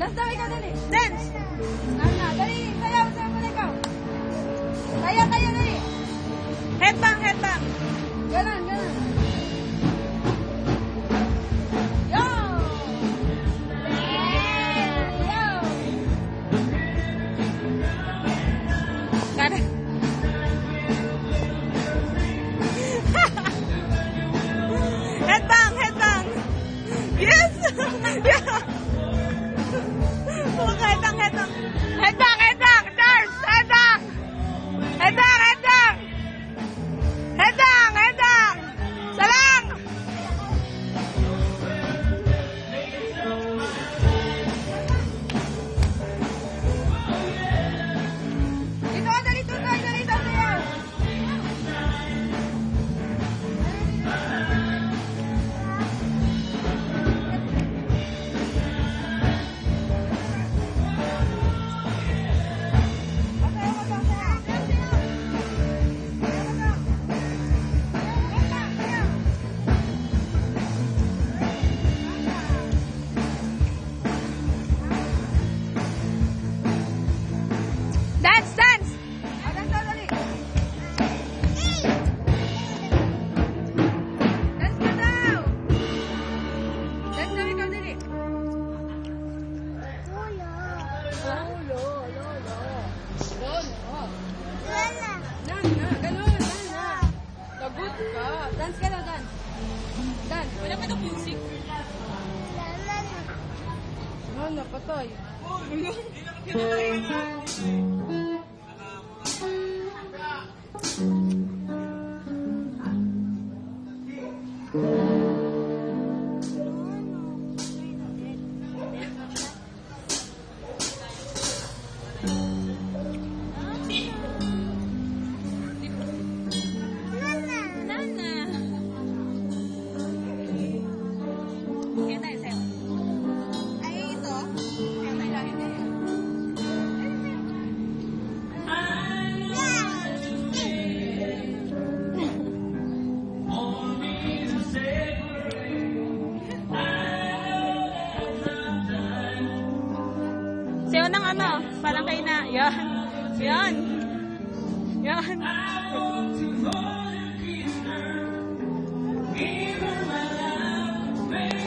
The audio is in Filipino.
Dance daw ikaw, dali. Dance! Nana, dali. Sayaw, sayaw mo na ikaw. Sayaw tayo, dali. Headbang, headbang. Ganon, ganon. Yo! Yo! Kada. Headbang, headbang. Yes! Yeah! Headbang, headbang. Headbang, headbang. Charles, headbang. Headbang, headbang. Headbang, headbang. Salang. Dito ka, dali, tutoy, dali, sayaw. Dance, dance. Dance daw, dali. Dance ka daw. Dance daw ikaw, dali. Lolo. Nana, ganon, nana. Lagot ka. Dance ka daw, dance. Dance. Wala pa itong music. Nana, patay. Sayo ng ano, parang kayo na, yan. Yan. Yan.